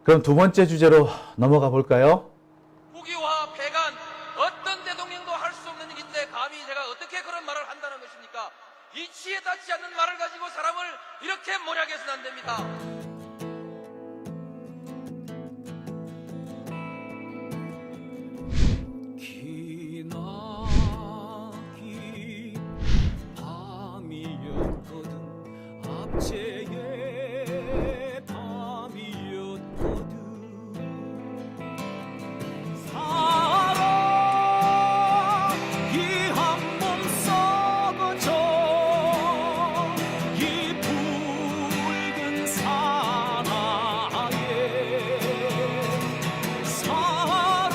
그럼 두 번째 주제로 넘어가 볼까요? 국유화, 폐간, 어떤 대통령도 할 수 없는 일인데 감히 제가 어떻게 그런 말을 한다는 것입니까? 이치에 닿지 않는 말을 가지고 사람을 이렇게 몰약해서는 안 됩니다. 기나긴 밤이었거든 압제의 밤이었거든 사랑이 한 몸 썩어져 이 붉은 사나에 사랑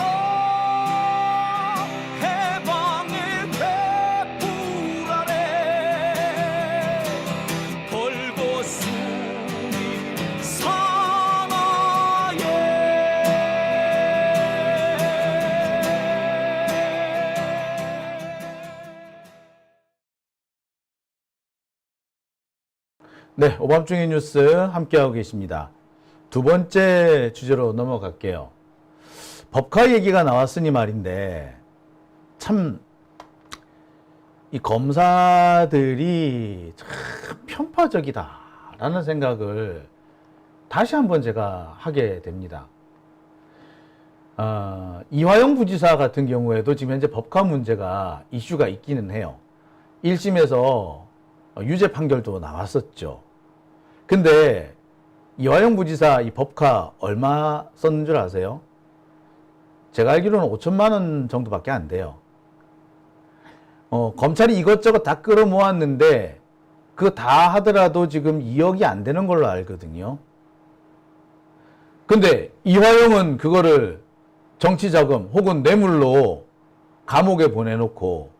해방의 횃불 아래 벌거숭이 네, 오밤중의 뉴스 함께하고 계십니다. 두 번째 주제로 넘어갈게요. 법카 얘기가 나왔으니 말인데 참 이 검사들이 참 편파적이다라는 생각을 다시 한번 제가 하게 됩니다. 이화영 부지사 같은 경우에도 지금 현재 법카 문제가 이슈가 있기는 해요. 1심에서 유죄 판결도 나왔었죠. 근데 이화영 부지사 이 법카 얼마 썼는 줄 아세요? 제가 알기로는 5천만 원 정도밖에 안 돼요. 검찰이 이것저것 다 끌어모았는데 그거 다 하더라도 지금 2억이 안 되는 걸로 알거든요. 근데 이화영은 그거를 정치자금 혹은 뇌물로 감옥에 보내놓고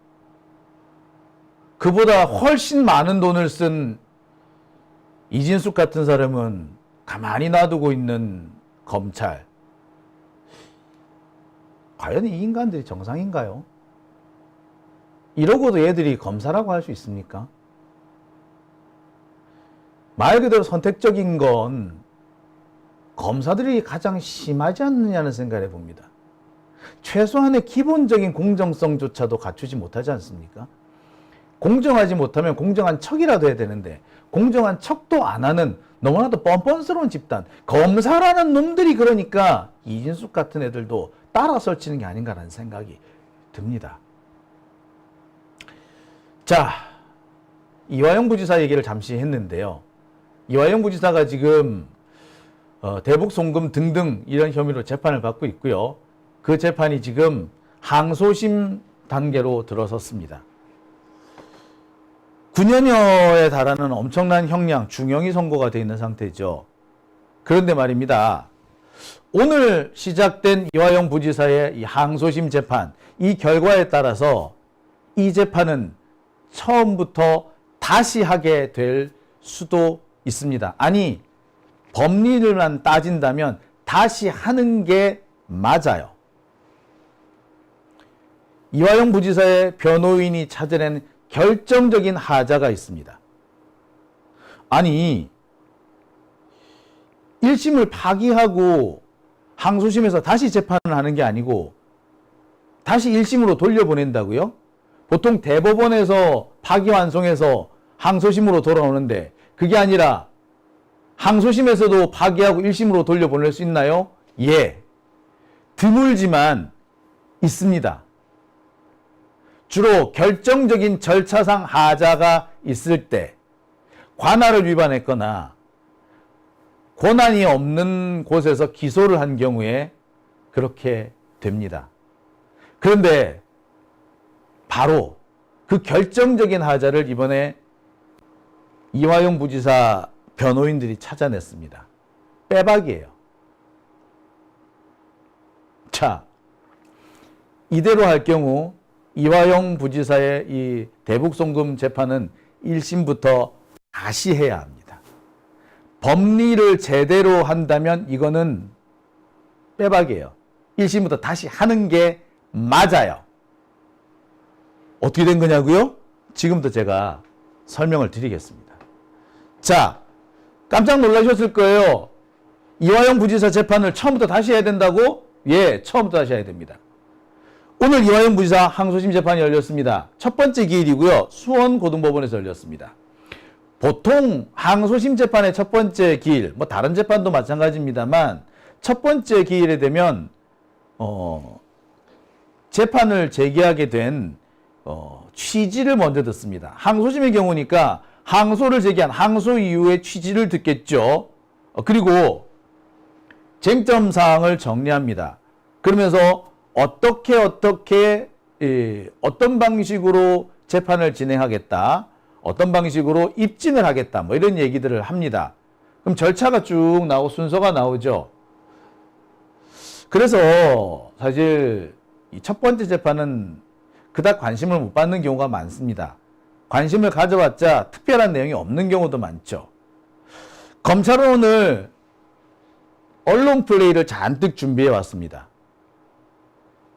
그보다 훨씬 많은 돈을 쓴 이진숙 같은 사람은 가만히 놔두고 있는 검찰. 과연 이 인간들이 정상인가요? 이러고도 얘들이 검사라고 할 수 있습니까? 말 그대로 선택적인 건 검사들이 가장 심하지 않느냐는 생각을 해봅니다. 최소한의 기본적인 공정성조차도 갖추지 못하지 않습니까? 공정하지 못하면 공정한 척이라도 해야 되는데 공정한 척도 안 하는 너무나도 뻔뻔스러운 집단, 검사라는 놈들이 그러니까 이진숙 같은 애들도 따라 설치는 게 아닌가라는 생각이 듭니다. 자, 이화영 부지사 얘기를 잠시 했는데요. 이화영 부지사가 지금 대북 송금 등등 이런 혐의로 재판을 받고 있고요. 그 재판이 지금 항소심 단계로 들어섰습니다. 9년여에 달하는 엄청난 형량, 중형이 선고가 되어 있는 상태죠. 그런데 말입니다. 오늘 시작된 이화영 부지사의 이 항소심 재판, 이 결과에 따라서 이 재판은 처음부터 다시 하게 될 수도 있습니다. 아니, 법리를만 따진다면 다시 하는 게 맞아요. 이화영 부지사의 변호인이 찾아낸 결정적인 하자가 있습니다. 아니, 1심을 파기하고 항소심에서 다시 재판을 하는 게 아니고 다시 1심으로 돌려보낸다고요? 보통 대법원에서 파기환송해서 항소심으로 돌아오는데 그게 아니라 항소심에서도 파기하고 1심으로 돌려보낼 수 있나요? 예. 드물지만 있습니다. 주로 결정적인 절차상 하자가 있을 때 관할을 위반했거나 권한이 없는 곳에서 기소를 한 경우에 그렇게 됩니다. 그런데 바로 그 결정적인 하자를 이번에 이화영 부지사 변호인들이 찾아냈습니다. 빼박이에요. 자, 이대로 할 경우 이화영 부지사의 이 대북송금 재판은 1심부터 다시 해야 합니다. 법리를 제대로 한다면 이거는 빼박이에요. 1심부터 다시 하는 게 맞아요. 어떻게 된 거냐고요? 지금부터 제가 설명을 드리겠습니다. 자, 깜짝 놀라셨을 거예요. 이화영 부지사 재판을 처음부터 다시 해야 된다고? 예, 처음부터 다시 해야 됩니다. 오늘 이화영 부지사 항소심 재판이 열렸습니다. 첫 번째 기일이고요. 수원고등법원에서 열렸습니다. 보통 항소심 재판의 첫 번째 기일, 뭐 다른 재판도 마찬가지입니다만 첫 번째 기일에 되면 재판을 제기하게 된 취지를 먼저 듣습니다. 항소심의 경우니까 항소를 제기한 항소 이유의 취지를 듣겠죠. 그리고 쟁점 사항을 정리합니다. 그러면서 어떤 방식으로 재판을 진행하겠다, 어떤 방식으로 입증을 하겠다, 뭐 이런 얘기들을 합니다. 그럼 절차가 쭉 나오고 순서가 나오죠. 그래서 사실 이 첫 번째 재판은 그닥 관심을 못 받는 경우가 많습니다. 관심을 가져봤자 특별한 내용이 없는 경우도 많죠. 검찰은 오늘 언론 플레이를 잔뜩 준비해 왔습니다.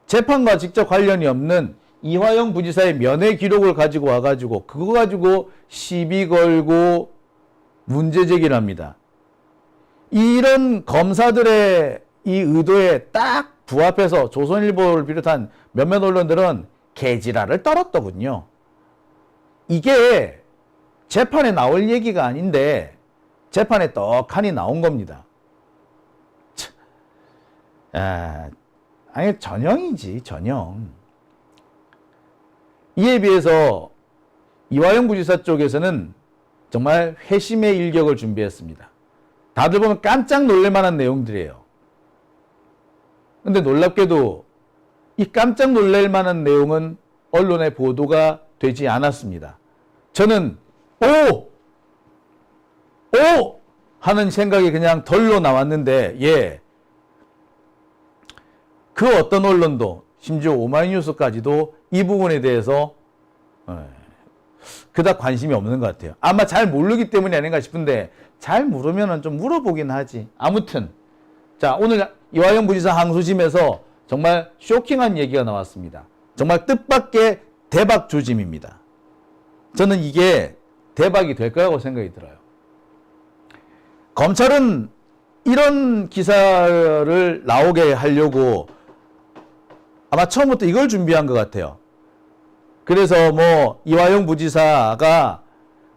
재판과 직접 관련이 없는 이화영 부지사의 면회 기록을 가지고 와가지고 그거 가지고 시비 걸고 문제 제기를 합니다. 이런 검사들의 이 의도에 딱 부합해서 조선일보를 비롯한 몇몇 언론들은 개지랄을 떨었더군요. 이게 재판에 나올 얘기가 아닌데 재판에 떡하니 나온 겁니다. 아니 전형이지, 전형. 이에 비해서 이화영 부지사 쪽에서는 정말 회심의 일격을 준비했습니다. 다들 보면 깜짝 놀랄 만한 내용들이에요. 근데 놀랍게도 이 깜짝 놀랄 만한 내용은 언론에 보도가 되지 않았습니다. 저는 오! 하는 생각이 그냥 덜로 나왔는데, 예. 그 어떤 언론도, 심지어 오마이뉴스까지도 이 부분에 대해서 그닥 관심이 없는 것 같아요. 아마 잘 모르기 때문이 아닌가 싶은데, 잘 모르면 좀 물어보긴 하지. 아무튼 자, 오늘 이화영 부지사 항소심에서 정말 쇼킹한 얘기가 나왔습니다. 정말 뜻밖의 대박 조짐입니다. 저는 이게 대박이 될 거라고 생각이 들어요. 검찰은 이런 기사를 나오게 하려고 아마 처음부터 이걸 준비한 것 같아요. 그래서 뭐 이화영 부지사가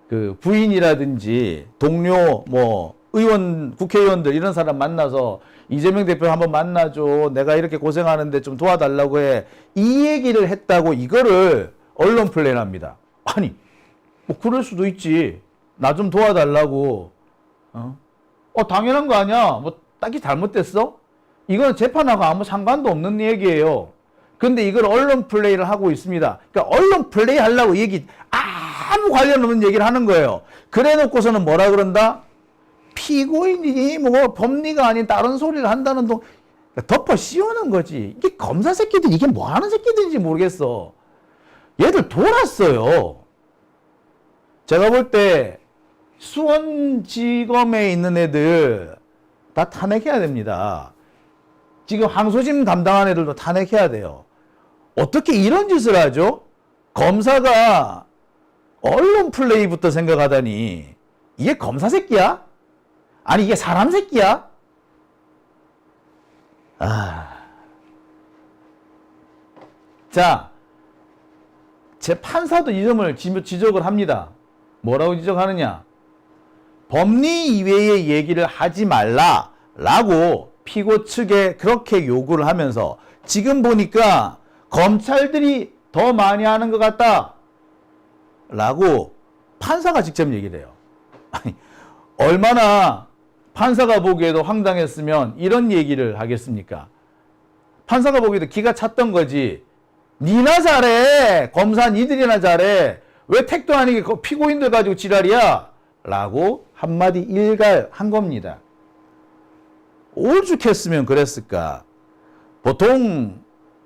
그 부인이라든지 동료 뭐 의원, 국회의원들 이런 사람 만나서 이재명 대표 한번 만나줘. 내가 이렇게 고생하는데 좀 도와달라고 해. 이 얘기를 했다고 이거를 언론 플레이를 합니다. 아니, 뭐 그럴 수도 있지. 나 좀 도와달라고. 당연한 거 아니야. 뭐 딱히 잘못됐어? 이건 재판하고 아무 상관도 없는 얘기예요. 근데 이걸 언론 플레이를 하고 있습니다. 그러니까 언론 플레이 하려고 아무 관련 없는 얘기를 하는 거예요. 그래 놓고서는 뭐라 그런다? 피고인이 뭐 법리가 아닌 다른 소리를 한다는 동 덮어 씌우는 거지. 이게 검사 새끼들 이게 뭐 하는 새끼들인지 모르겠어. 얘들 돌았어요. 제가 볼 때 수원지검에 있는 애들 다 탄핵해야 됩니다. 지금 항소심 담당한 애들도 탄핵해야 돼요. 어떻게 이런 짓을 하죠? 검사가 언론 플레이부터 생각하다니 이게 검사 새끼야? 아니 이게 사람 새끼야? 자, 제 판사도 이 점을 지적을 합니다. 뭐라고 지적하느냐? 법리 이외의 얘기를 하지 말라라고 피고 측에 그렇게 요구를 하면서 지금 보니까 검찰들이 더 많이 하는 것 같다 라고 판사가 직접 얘기를 해요. 아니, 얼마나 판사가 보기에도 황당했으면 이런 얘기를 하겠습니까? 판사가 보기에도 기가 찼던 거지. 니나 잘해. 검사 니들이나 잘해. 왜 택도 아니게 피고인들 가지고 지랄이야? 라고 한마디 일갈한 겁니다. 오죽했으면 그랬을까? 보통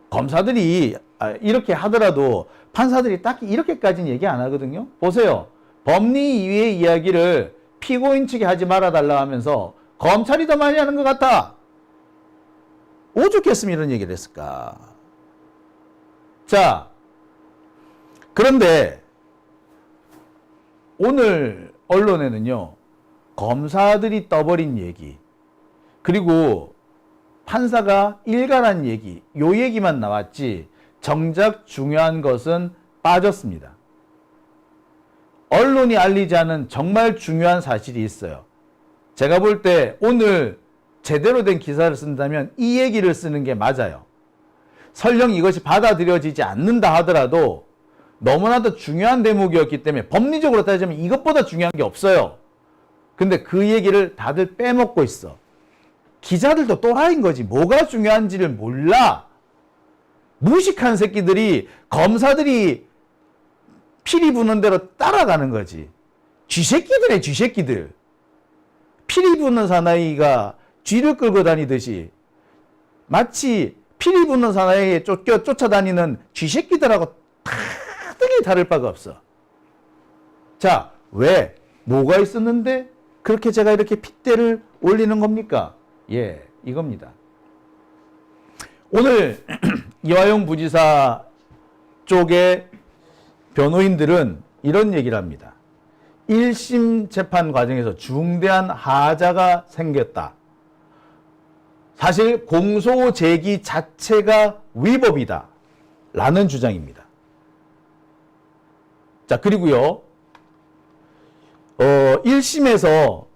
검사들이 이렇게 하더라도 판사들이 딱히 이렇게까지는 얘기 안 하거든요. 보세요. 법리 이외의 이야기를 피고인 측에 하지 말아달라 하면서 검찰이 더 많이 하는 것 같아. 오죽했으면 이런 얘기를 했을까? 자, 그런데 오늘 언론에는요, 검사들이 떠버린 얘기, 그리고 판사가 일가란 얘기, 요 얘기만 나왔지 정작 중요한 것은 빠졌습니다. 언론이 알리지 않은 정말 중요한 사실이 있어요. 제가 볼 때 오늘 제대로 된 기사를 쓴다면 이 얘기를 쓰는 게 맞아요. 설령 이것이 받아들여지지 않는다 하더라도 너무나도 중요한 대목이었기 때문에 법리적으로 따지자면 이것보다 중요한 게 없어요. 근데 그 얘기를 다들 빼먹고 있어. 기자들도 또라이인 거지. 뭐가 중요한지를 몰라. 무식한 새끼들이 검사들이 피리 부는 대로 따라가는 거지. 쥐새끼들이야, 쥐새끼들. 피리 부는 사나이가 쥐를 끌고 다니듯이 마치 피리 부는 사나이에 쫓아다니는 쥐새끼들하고 다르게 다를 바가 없어. 자, 왜? 뭐가 있었는데 그렇게 제가 이렇게 핏대를 올리는 겁니까? 예, 이겁니다. 오늘 이화영 부지사 쪽의 변호인들은 이런 얘기를 합니다. 1심 재판 과정에서 중대한 하자가 생겼다. 사실 공소 제기 자체가 위법이다. 라는 주장입니다. 자, 그리고요. 1심에서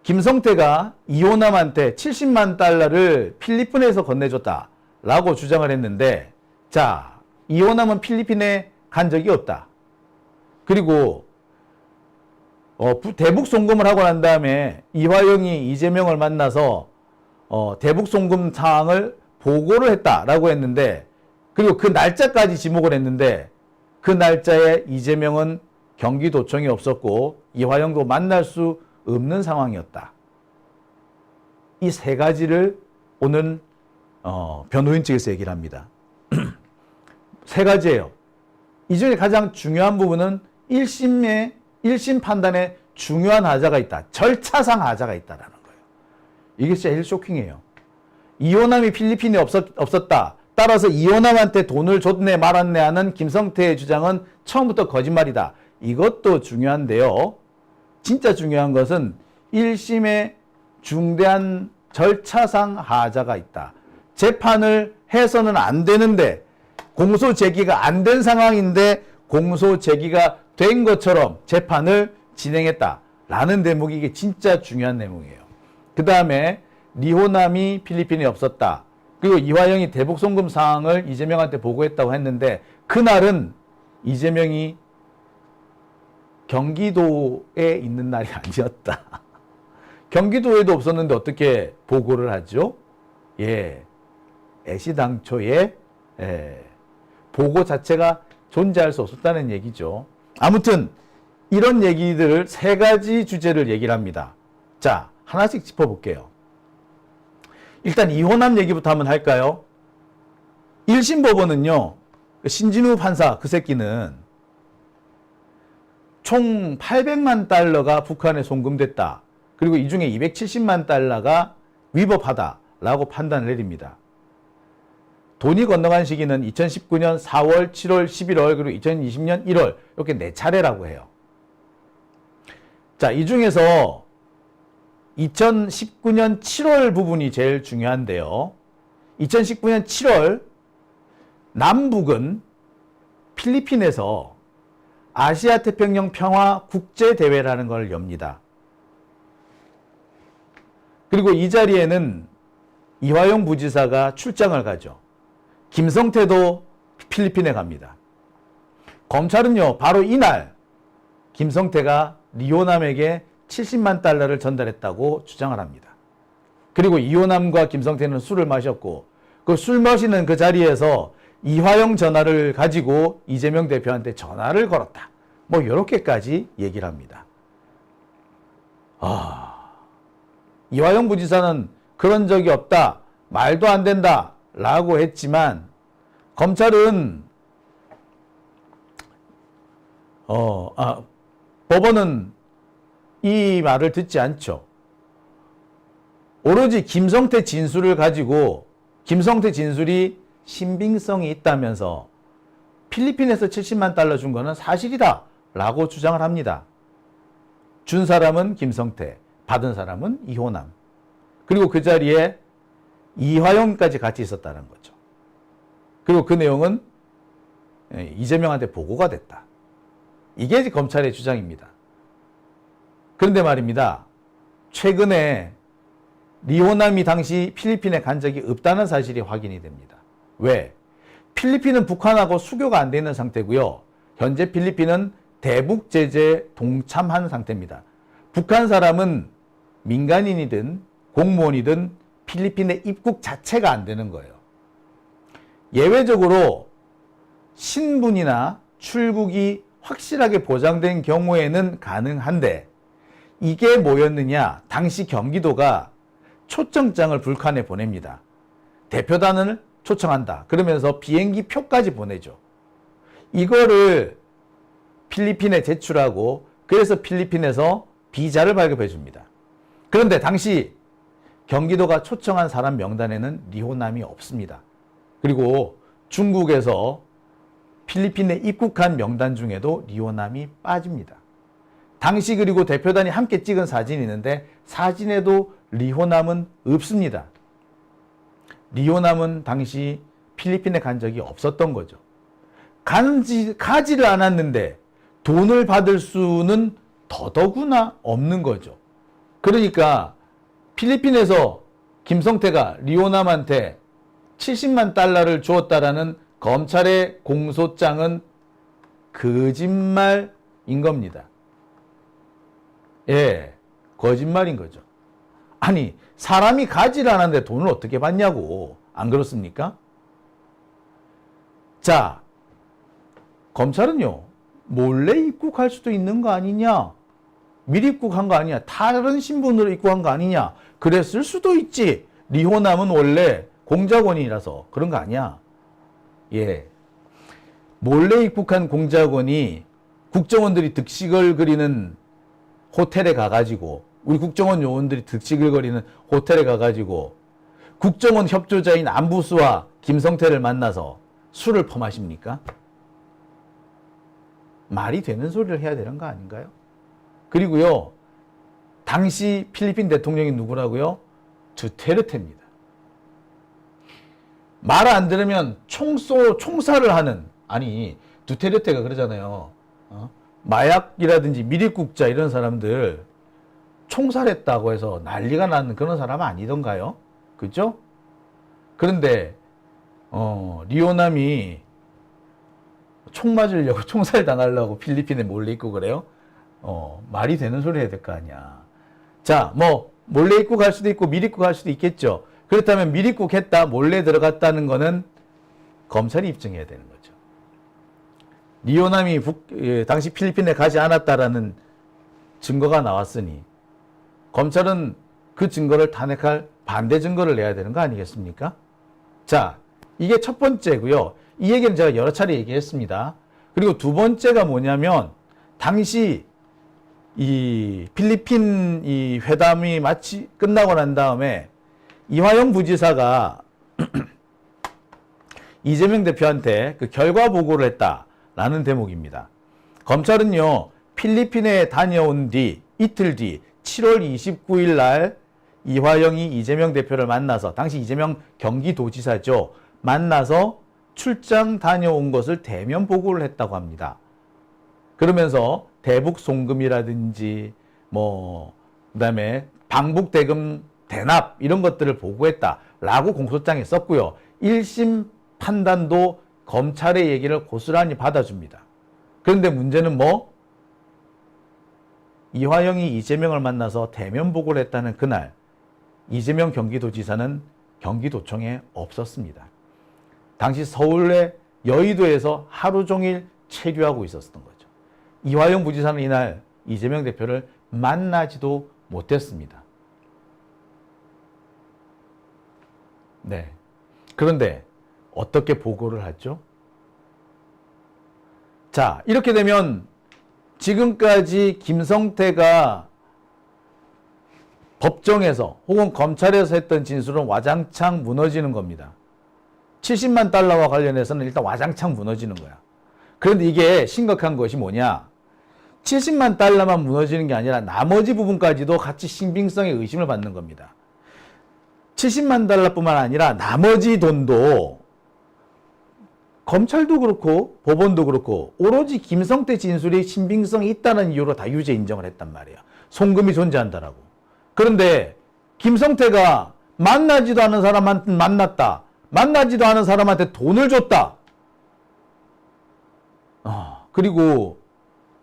김성태가 이호남한테 70만 달러를 필리핀에서 건네줬다라고 주장을 했는데, 자, 이호남은 필리핀에 간 적이 없다. 그리고 대북 송금을 하고 난 다음에 이화영이 이재명을 만나서 대북 송금 사항을 보고를 했다라고 했는데, 그리고 그 날짜까지 지목을 했는데 그 날짜에 이재명은 경기도청에 없었고 이화영도 만날 수 없는 상황이었다. 이 세 가지를 오늘 변호인 측에서 얘기를 합니다. 세 가지예요. 이 중에 가장 중요한 부분은 1심 판단에 중요한 하자가 있다. 절차상 하자가 있다라는 거예요. 이게 제일 쇼킹해요. 이호남이 필리핀에 없었다. 따라서 이호남한테 돈을 줬네 말았네 하는 김성태의 주장은 처음부터 거짓말이다. 이것도 중요한데요. 진짜 중요한 것은 1심에 중대한 절차상 하자가 있다. 재판을 해서는 안 되는데 공소 제기가 안 된 상황인데 공소 제기가 된 것처럼 재판을 진행했다라는 대목이 이게 진짜 중요한 내용이에요. 그 다음에 리호남이 필리핀에 없었다. 그리고 이화영이 대북 송금 사항을 이재명한테 보고했다고 했는데 그날은 이재명이 경기도에 있는 날이 아니었다. 경기도에도 없었는데 어떻게 보고를 하죠? 예, 애시당초에 보고 자체가 존재할 수 없었다는 얘기죠. 아무튼 이런 얘기들을 세 가지 주제를 얘기를 합니다. 자, 하나씩 짚어볼게요. 일단 이호남 얘기부터 한번 할까요? 1심 법원은요, 신진우 판사 그 새끼는 총 800만 달러가 북한에 송금됐다. 그리고 이 중에 270만 달러가 위법하다라고 판단을 내립니다. 돈이 건너간 시기는 2019년 4월, 7월, 11월, 그리고 2020년 1월 이렇게 4차례라고 해요. 자, 이 중에서 2019년 7월 부분이 제일 중요한데요. 2019년 7월 남북은 필리핀에서 아시아태평양 평화 국제대회라는 걸 엽니다. 그리고 이 자리에는 이화영 부지사가 출장을 가죠. 김성태도 필리핀에 갑니다. 검찰은요, 바로 이날 김성태가 리호남에게 70만 달러를 전달했다고 주장을 합니다. 그리고 이호남과 김성태는 술을 마셨고 그 술 마시는 그 자리에서 이화영 전화를 가지고 이재명 대표한테 전화를 걸었다. 뭐 이렇게까지 얘기를 합니다. 이화영 부지사는 그런 적이 없다. 말도 안 된다. 라고 했지만 검찰은 법원은 이 말을 듣지 않죠. 오로지 김성태 진술을 가지고 김성태 진술이 신빙성이 있다면서 필리핀에서 70만 달러 준 거는 사실이다 라고 주장을 합니다. 준 사람은 김성태, 받은 사람은 이호남. 그리고 그 자리에 이화영까지 같이 있었다는 거죠. 그리고 그 내용은 이재명한테 보고가 됐다. 이게 검찰의 주장입니다. 그런데 말입니다. 최근에 리호남이 당시 필리핀에 간 적이 없다는 사실이 확인이 됩니다. 왜? 필리핀은 북한하고 수교가 안 돼 있는 상태고요. 현재 필리핀은 대북 제재에 동참한 상태입니다. 북한 사람은 민간인이든 공무원이든 필리핀에 입국 자체가 안 되는 거예요. 예외적으로 신분이나 출국이 확실하게 보장된 경우에는 가능한데 이게 뭐였느냐? 당시 경기도가 초청장을 불칸에 보냅니다. 대표단을 초청한다. 그러면서 비행기 표까지 보내죠. 이거를 필리핀에 제출하고 그래서 필리핀에서 비자를 발급해 줍니다. 그런데 당시 경기도가 초청한 사람 명단에는 리호남이 없습니다. 그리고 중국에서 필리핀에 입국한 명단 중에도 리호남이 빠집니다. 당시 그리고 대표단이 함께 찍은 사진이 있는데 사진에도 리호남은 없습니다. 리호남은 당시 필리핀에 간 적이 없었던 거죠. 가지를 않았는데 돈을 받을 수는 더더구나 없는 거죠. 그러니까 필리핀에서 김성태가 리호남한테 70만 달러를 주었다라는 검찰의 공소장은 거짓말인 겁니다. 예, 거짓말인 거죠. 아니, 사람이 가지를 않았는데 돈을 어떻게 받냐고. 안 그렇습니까? 자, 검찰은요, 몰래 입국할 수도 있는 거 아니냐? 미리 입국한 거 아니냐? 다른 신분으로 입국한 거 아니냐? 그랬을 수도 있지. 리호남은 원래 공작원이라서 그런 거 아니야? 예. 몰래 입국한 공작원이 국정원들이 득식을 그리는 호텔에 가가지고, 우리 국정원 요원들이 득식을 거리는 호텔에 가가지고 국정원 협조자인 안부수와 김성태를 만나서 술을 퍼마십니까? 말이 되는 소리를 해야 되는 거 아닌가요? 그리고요, 당시 필리핀 대통령이 누구라고요? 두테르테입니다. 말 안 들으면 총살을 하는, 아니, 두테르테가 그러잖아요. 마약이라든지 미립국자 이런 사람들 총살했다고 해서 난리가 나는 그런 사람 아니던가요? 그죠? 그런데 리호남이 총 맞으려고 총살 당하려고 필리핀에 몰래 있고 그래요? 말이 되는 소리 해야 될 거 아니야. 자, 뭐 몰래 입국할 수도 있고 미리 입국할 수도 있겠죠. 그렇다면 미리 입국했다, 몰래 들어갔다는 거는 검찰이 입증해야 되는 거죠. 리호남이 당시 필리핀에 가지 않았다라는 증거가 나왔으니 검찰은 그 증거를 탄핵할 반대 증거를 내야 되는 거 아니겠습니까? 자, 이게 첫 번째고요. 이 얘기는 제가 여러 차례 얘기했습니다. 그리고 두 번째가 뭐냐면 당시 이 필리핀 이 회담이 마치 끝나고 난 다음에 이화영 부지사가 이재명 대표한테 그 결과 보고를 했다라는 대목입니다. 검찰은요, 필리핀에 다녀온 뒤 이틀 뒤 7월 29일 날 이화영이 이재명 대표를 만나서, 당시 이재명 경기도지사죠, 만나서 출장 다녀온 것을 대면 보고를 했다고 합니다. 그러면서 대북 송금이라든지 그다음에 방북 대금 대납 이런 것들을 보고했다라고 공소장에 썼고요. 1심 판단도 검찰의 얘기를 고스란히 받아줍니다. 그런데 문제는 이화영이 이재명을 만나서 대면 보고를 했다는 그날 이재명 경기도지사는 경기도청에 없었습니다. 당시 서울의 여의도에서 하루 종일 체류하고 있었던 거죠. 이화영 부지사는 이날 이재명 대표를 만나지도 못했습니다. 네. 그런데 어떻게 보고를 하죠? 자, 이렇게 되면 지금까지 김성태가 법정에서 혹은 검찰에서 했던 진술은 와장창 무너지는 겁니다. 70만 달러와 관련해서는 일단 와장창 무너지는 거야. 그런데 이게 심각한 것이 뭐냐? 70만 달러만 무너지는 게 아니라 나머지 부분까지도 같이 신빙성의 의심을 받는 겁니다. 70만 달러뿐만 아니라 나머지 돈도 검찰도 그렇고 법원도 그렇고 오로지 김성태 진술이 신빙성이 있다는 이유로 다 유죄 인정을 했단 말이에요. 송금이 존재한다라고. 그런데 김성태가 만나지도 않은 사람한테 만났다. 만나지도 않은 사람한테 돈을 줬다. 그리고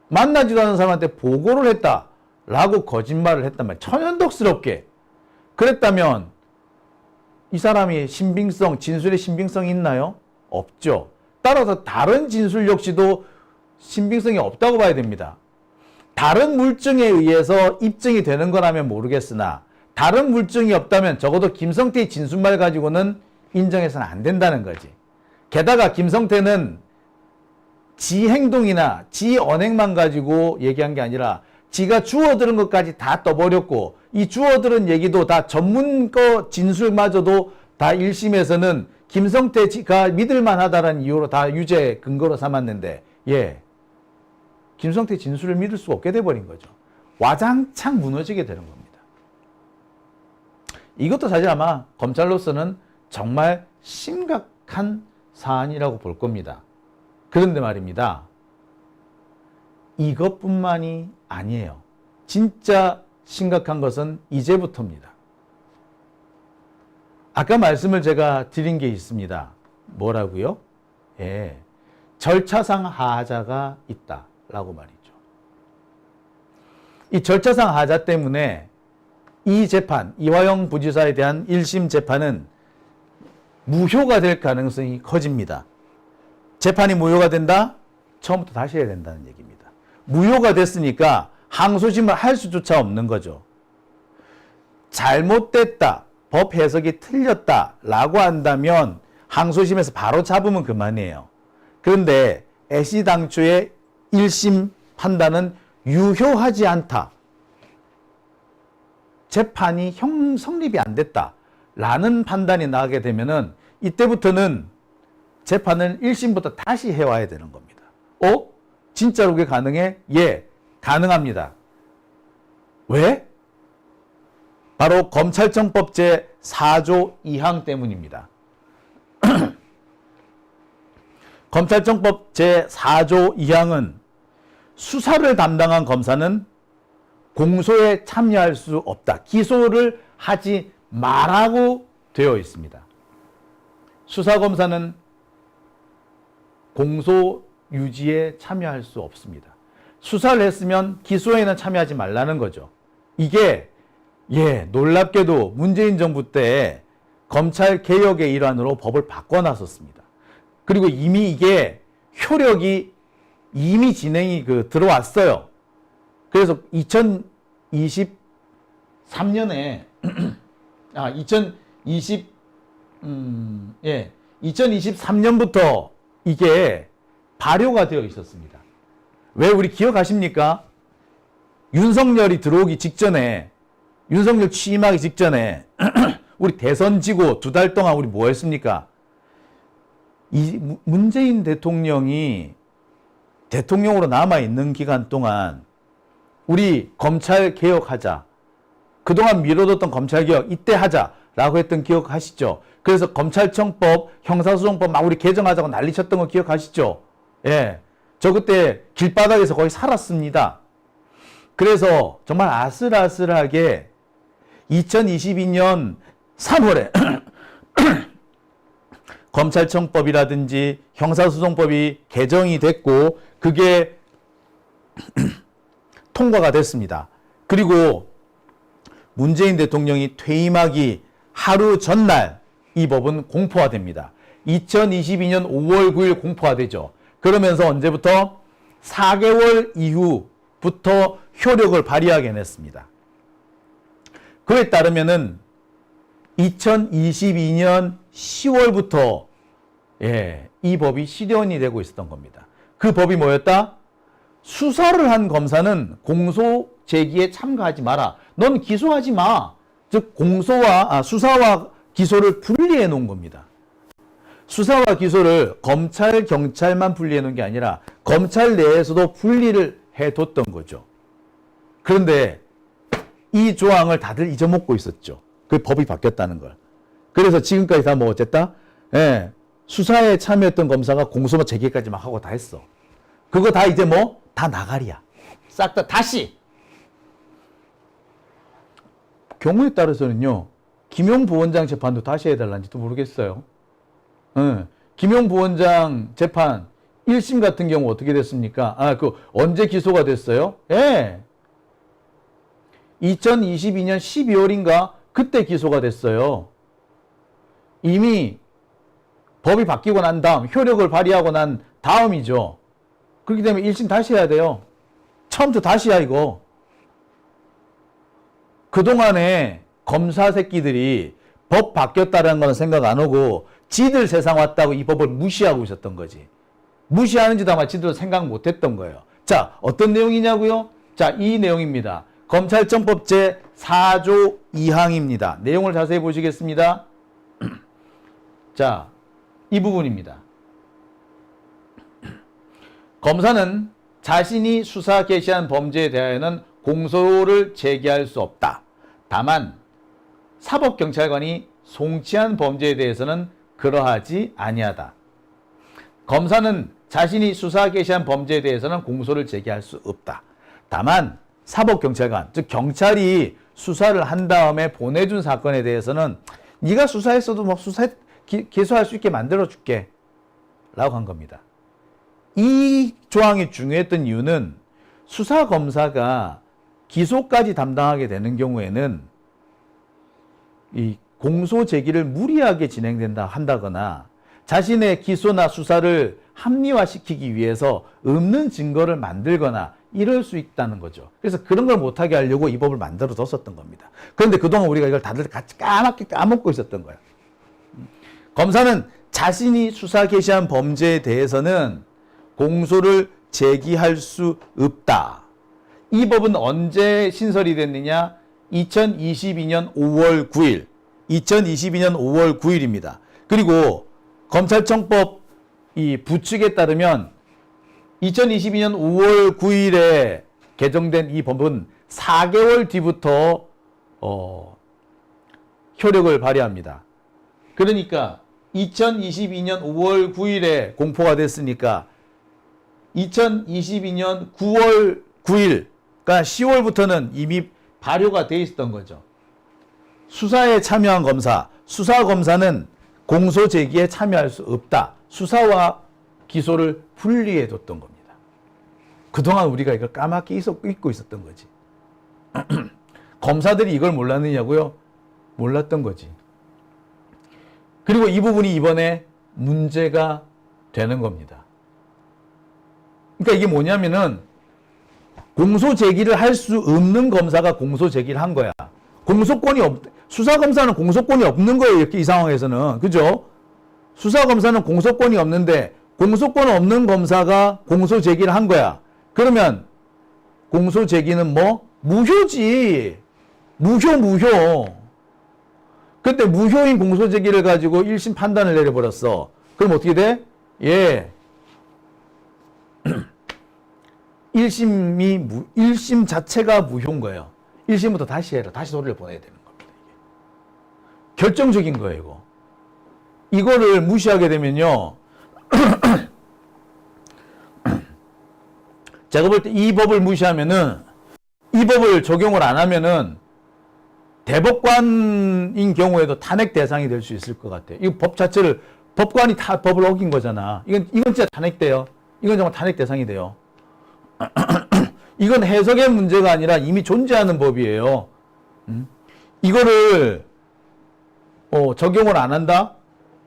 만나지도 않은 사람한테 보고를 했다. 라고 거짓말을 했단 말이에요. 천연덕스럽게. 그랬다면 이 사람이 신빙성, 진술의 신빙성이 있나요? 없죠. 따라서 다른 진술 역시도 신빙성이 없다고 봐야 됩니다. 다른 물증에 의해서 입증이 되는 거라면 모르겠으나 다른 물증이 없다면 적어도 김성태의 진술말 가지고는 인정해서는 안 된다는 거지. 게다가 김성태는 지 행동이나 지 언행만 가지고 얘기한 게 아니라 지가 주워들은 것까지 다 떠버렸고 이 주워들은 얘기도 다 전문가 진술마저도 다 1심에서는 김성태가 믿을만하다는 이유로 다 유죄 근거로 삼았는데 김성태 진술을 믿을 수가 없게 돼버린 거죠. 와장창 무너지게 되는 겁니다. 이것도 사실 아마 검찰로서는 정말 심각한 사안이라고 볼 겁니다. 그런데 말입니다. 이것뿐만이 아니에요. 진짜 심각한 것은 이제부터입니다. 아까 말씀을 제가 드린 게 있습니다. 뭐라고요? 절차상 하자가 있다라고 말이죠. 이 절차상 하자 때문에 이 재판, 이화영 부지사에 대한 1심 재판은 무효가 될 가능성이 커집니다. 재판이 무효가 된다? 처음부터 다시 해야 된다는 얘기입니다. 무효가 됐으니까 항소심을 할 수조차 없는 거죠. 잘못됐다, 법 해석이 틀렸다라고 한다면 항소심에서 바로 잡으면 그만이에요. 그런데 애시당초의 1심 판단은 유효하지 않다. 재판이 성립이 안 됐다라는 판단이 나게 되면은 이때부터는 재판을 1심부터 다시 해와야 되는 겁니다. 진짜로 그게 가능해? 가능합니다. 왜? 바로 검찰청법 제4조 2항 때문입니다. 검찰청법 제4조 2항은 수사를 담당한 검사는 공소에 참여할 수 없다. 기소를 하지 말라고 되어 있습니다. 수사검사는 공소 유지에 참여할 수 없습니다. 수사를 했으면 기소에는 참여하지 말라는 거죠. 이게 놀랍게도 문재인 정부 때 검찰 개혁의 일환으로 법을 바꿔놨었습니다. 그리고 이미 이게 효력이 이미 진행이 들어왔어요. 그래서 2023년에 2023년부터 이게 발효가 되어 있었습니다. 왜 우리 기억하십니까? 윤석열이 들어오기 직전에, 윤석열 취임하기 직전에 우리 대선 지고 2달 동안 우리 뭐 했습니까? 문재인 대통령이 대통령으로 남아있는 기간 동안 우리 검찰 개혁하자. 그동안 미뤄뒀던 검찰 개혁 이때 하자라고 했던 기억하시죠? 그래서 검찰청법, 형사소송법 막 우리 개정하자고 난리쳤던 거 기억하시죠? 저 그때 길바닥에서 거의 살았습니다. 그래서 정말 아슬아슬하게 2022년 3월에 검찰청법이라든지 형사소송법이 개정이 됐고 그게 통과가 됐습니다. 그리고 문재인 대통령이 퇴임하기 하루 전날 이 법은 공포화됩니다. 2022년 5월 9일 공포화되죠. 그러면서 언제부터? 4개월 이후부터 효력을 발휘하게 됐습니다. 그에 따르면은 2022년 10월부터 이 법이 실현이 되고 있었던 겁니다. 그 법이 뭐였다? 수사를 한 검사는 공소 제기에 참가하지 마라. 넌 기소하지 마. 즉 수사와 기소를 분리해 놓은 겁니다. 수사와 기소를 검찰, 경찰만 분리해 놓은 게 아니라 검찰 내에서도 분리를 해뒀던 거죠. 그런데 이 조항을 다들 잊어먹고 있었죠. 그 법이 바뀌었다는 걸. 그래서 지금까지 다 뭐 어쨌다? 예, 수사에 참여했던 검사가 공소 제기까지 막 하고 다 했어. 그거 다 이제 뭐 다 나가리야. 싹 다 다시. 경우에 따라서는요. 김용 부원장 재판도 다시 해달라는지도 모르겠어요. 예, 김용 부원장 재판 1심 같은 경우 어떻게 됐습니까? 언제 기소가 됐어요? 예. 2022년 12월인가 그때 기소가 됐어요. 이미 법이 바뀌고 난 다음, 효력을 발휘하고 난 다음이죠. 그렇기 때문에 1심 다시 해야 돼요. 처음부터 다시야, 이거. 그동안에 검사 새끼들이 법 바뀌었다는 건 생각 안 하고 지들 세상 왔다고 이 법을 무시하고 있었던 거지. 무시하는지도 아마 지들도 생각 못 했던 거예요. 자, 어떤 내용이냐고요? 자, 이 내용입니다. 검찰청법 제 4조 2항입니다. 내용을 자세히 보시겠습니다. 자, 이 부분입니다. 검사는 자신이 수사 개시한 범죄에 대하여는 공소를 제기할 수 없다. 다만 사법경찰관이 송치한 범죄에 대해서는 그러하지 아니하다. 검사는 자신이 수사 개시한 범죄에 대해서는 공소를 제기할 수 없다. 다만 사법경찰관, 즉 경찰이 수사를 한 다음에 보내준 사건에 대해서는 네가 수사했어도 뭐 기소할 수 있게 만들어줄게 라고 한 겁니다. 이 조항이 중요했던 이유는 수사검사가 기소까지 담당하게 되는 경우에는 이 공소 제기를 무리하게 한다거나 자신의 기소나 수사를 합리화시키기 위해서 없는 증거를 만들거나 이럴 수 있다는 거죠. 그래서 그런 걸 못하게 하려고 이 법을 만들어 뒀었던 겁니다. 그런데 그동안 우리가 이걸 다들 같이 까맣게 까먹고 있었던 거예요. 검사는 자신이 수사 개시한 범죄에 대해서는 공소를 제기할 수 없다. 이 법은 언제 신설이 됐느냐? 2022년 5월 9일. 2022년 5월 9일입니다. 그리고 검찰청법 이 부칙에 따르면 2022년 5월 9일에 개정된 이 법은 4개월 뒤부터 효력을 발휘합니다. 그러니까 2022년 5월 9일에 공포가 됐으니까 2022년 9월 9일, 그러니까 10월부터는 이미 발효가 돼 있었던 거죠. 수사에 참여한 검사, 수사검사는 공소 제기에 참여할 수 없다. 수사와 기소를 분리해 뒀던 겁니다. 그동안 우리가 이걸 까맣게 잊고 있었던 거지. 검사들이 이걸 몰랐느냐고요? 몰랐던 거지. 그리고 이 부분이 이번에 문제가 되는 겁니다. 그러니까 이게 뭐냐면은 공소 제기를 할 수 없는 검사가 공소 제기를 한 거야. 수사검사는 공소권이 없는 거예요. 이렇게 이 상황에서는. 그죠? 수사검사는 공소권이 없는데 공소권 없는 검사가 공소 제기를 한 거야. 그러면 공소 제기는 뭐? 무효지. 무효. 근데 무효인 공소 제기를 가지고 1심 판단을 내려버렸어. 그럼 어떻게 돼? 예. 1심 자체가 무효인 거예요. 1심부터 다시 해라. 다시 소리를 보내야 되는 겁니다. 이게. 결정적인 거예요, 이거. 이거를 무시하게 되면요. 제가 볼 때 이 법을 무시하면은, 이 법을 적용을 안 하면은, 대법관인 경우에도 탄핵 대상이 될 수 있을 것 같아요. 이 법 자체를, 법관이 다 법을 어긴 거잖아. 이건 진짜 탄핵돼요. 이건 정말 탄핵 대상이 돼요. 이건 해석의 문제가 아니라 이미 존재하는 법이에요. 이거를 적용을 안 한다?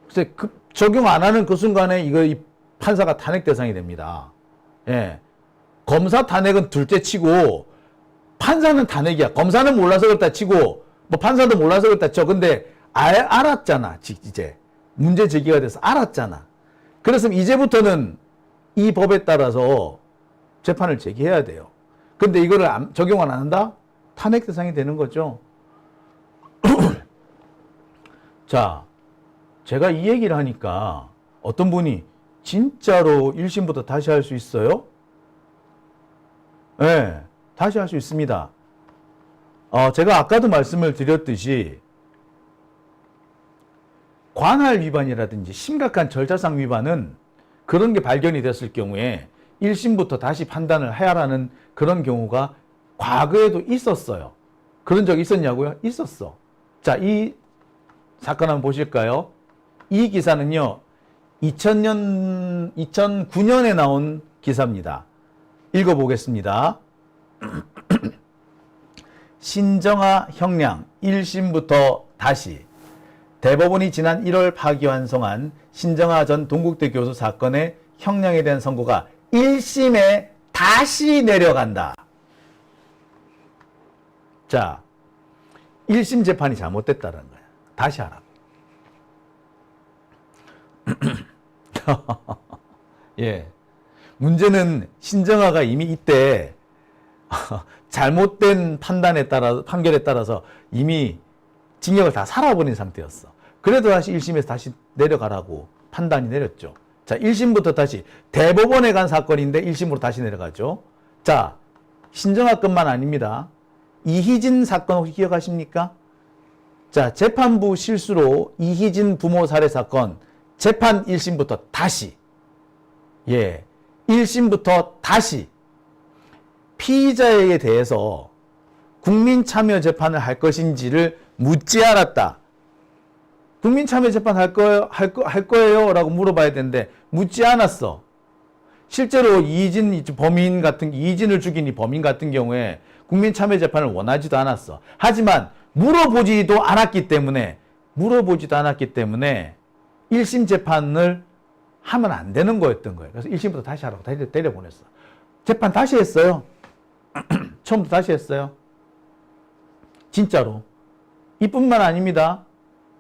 글쎄, 적용 안 하는 그 순간에 이 판사가 탄핵 대상이 됩니다. 예. 검사 탄핵은 둘째 치고 판사는 탄핵이야. 검사는 몰라서 그렇다 치고 뭐 판사도 몰라서 그렇다 쳐. 근데 알았잖아. 이제 문제 제기가 돼서 알았잖아. 그래서 이제부터는 이 법에 따라서 재판을 제기해야 돼요. 근데 이거를 적용을 안 한다? 탄핵 대상이 되는 거죠. 자, 제가 이 얘기를 하니까 어떤 분이 진짜로 1심부터 다시 할 수 있어요? 예, 다시 할 수 있습니다. 제가 아까도 말씀을 드렸듯이 관할 위반이라든지 심각한 절차상 위반은 그런 게 발견이 됐을 경우에 1심부터 다시 판단을 해야 하는 그런 경우가 과거에도 있었어요. 그런 적 있었냐고요? 있었어. 자, 이 사건 한번 보실까요? 이 기사는요, 2009년에 나온 기사입니다. 읽어보겠습니다. 신정아 형량 1심부터 다시. 대법원이 지난 1월 파기환송한 신정아 전 동국대 교수 사건의 형량에 대한 선고가 1심에 다시 내려간다. 자, 1심 재판이 잘못됐다는 거야. 다시 하라고. 예. 문제는 신정아가 이미 이때 잘못된 판결에 따라서 이미 징역을 다 살아버린 상태였어. 그래도 다시 1심에서 다시 내려가라고 판단이 내렸죠. 자, 1심부터 다시 대법원에 간 사건인데 1심으로 다시 내려가죠. 자, 신정아건만 아닙니다. 이희진 사건 혹시 기억하십니까? 자, 재판부 실수로 이희진 부모 살해 사건 재판 1심부터 다시, 예, 1심부터 다시 피의자에 대해서 국민참여 재판을 할 것인지를 묻지 않았다. 국민참여 재판 할 거예요? 라고 물어봐야 되는데 묻지 않았어. 실제로 이희진을 죽인 이 범인 같은 경우에 국민참여 재판을 원하지도 않았어. 하지만 물어보지도 않았기 때문에 1심 재판을 하면 안 되는 거였던 거예요. 그래서 1심부터 다시 하라고 때려보냈어. 재판 다시 했어요. 처음부터 다시 했어요. 진짜로. 이뿐만 아닙니다.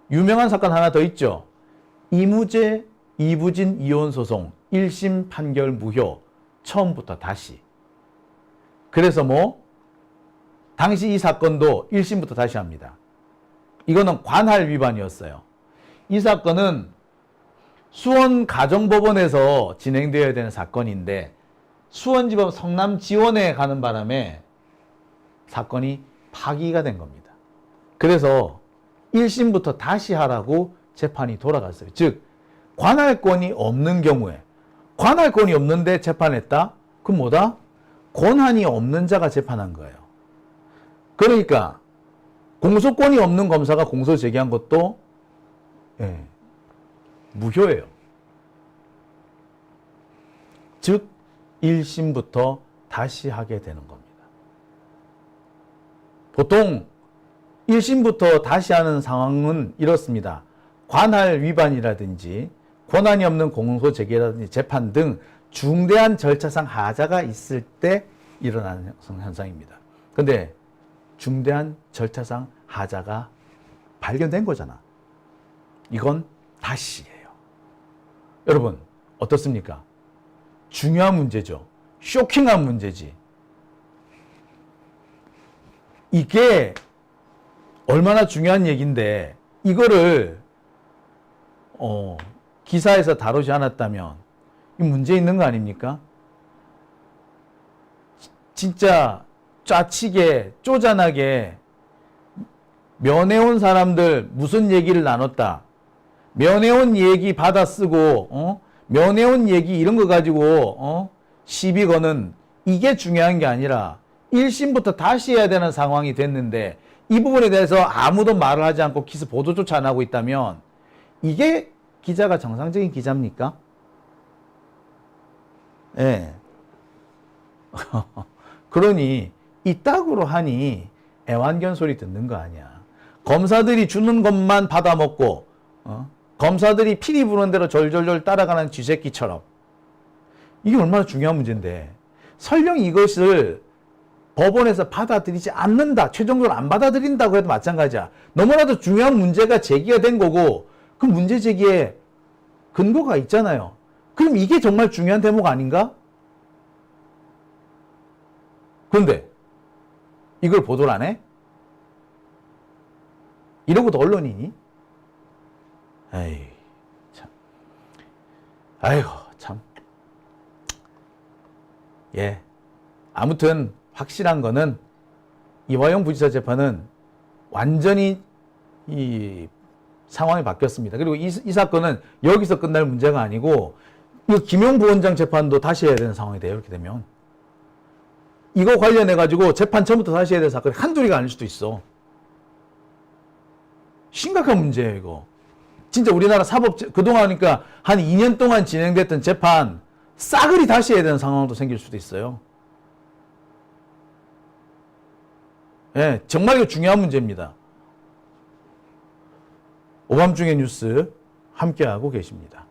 유명한 사건 하나 더 있죠. 이무재, 이부진 이혼 소송 1심 판결 무효. 처음부터 다시. 그래서 당시 이 사건도 1심부터 다시 합니다. 이거는 관할 위반이었어요. 이 사건은 수원가정법원에서 진행되어야 되는 사건인데 수원지법 성남지원에 가는 바람에 사건이 파기가 된 겁니다. 그래서 1심부터 다시 하라고 재판이 돌아갔어요. 즉 관할권이 없는 경우에, 관할권이 없는데 재판했다? 그럼 뭐다? 권한이 없는 자가 재판한 거예요. 그러니까 공소권이 없는 검사가 공소 제기한 것도 무효예요. 즉 1심부터 다시 하게 되는 겁니다. 보통 1심부터 다시 하는 상황은 이렇습니다. 관할 위반이라든지 권한이 없는 공소 제기라든지 재판 등 중대한 절차상 하자가 있을 때 일어나는 현상입니다. 근데 중대한 절차상 하자가 발견된 거잖아. 이건 다시예요. 여러분 어떻습니까? 중요한 문제죠. 쇼킹한 문제지. 이게 얼마나 중요한 얘기인데 이거를 기사에서 다루지 않았다면 이 문제 있는 거 아닙니까? 진짜 짜치게 쪼잔하게 면회온 사람들 무슨 얘기를 나눴다. 면회온 얘기 받아 쓰고 면회온 얘기 이런 거 가지고 시비 거는 이게 중요한 게 아니라 1심부터 다시 해야 되는 상황이 됐는데 이 부분에 대해서 아무도 말을 하지 않고 기사 보도조차 안 하고 있다면 이게 기자가 정상적인 기자입니까? 예. 네. 그러니 이따구로 하니 애완견 소리 듣는 거 아니야. 검사들이 주는 것만 받아먹고 검사들이 피리 부는 대로 절절절 따라가는 쥐새끼처럼. 이게 얼마나 중요한 문제인데 설령 이것을 법원에서 받아들이지 않는다, 최종적으로 안 받아들인다고 해도 마찬가지야. 너무나도 중요한 문제가 제기가 된 거고 그 문제 제기에 근거가 있잖아요. 그럼 이게 정말 중요한 대목 아닌가? 그런데 이걸 보도를 안 해? 이러고도 언론이니? 에이, 참. 아이고, 참. 예. 아무튼 확실한 거는 이화영 부지사 재판은 완전히 이 상황이 바뀌었습니다. 그리고 이 사건은 여기서 끝날 문제가 아니고 이 김용 부원장 재판도 다시 해야 되는 상황이 돼요. 이렇게 되면 이거 관련해 가지고 재판 처음부터 다시 해야 될 사건이 한둘이가 아닐 수도 있어. 심각한 문제예요, 이거. 진짜 우리나라 사법 그동안 그러니까 한 2년 동안 진행됐던 재판 싸그리 다시 해야 되는 상황도 생길 수도 있어요. 예, 정말 이거 중요한 문제입니다. 오밤중의 뉴스 함께하고 계십니다.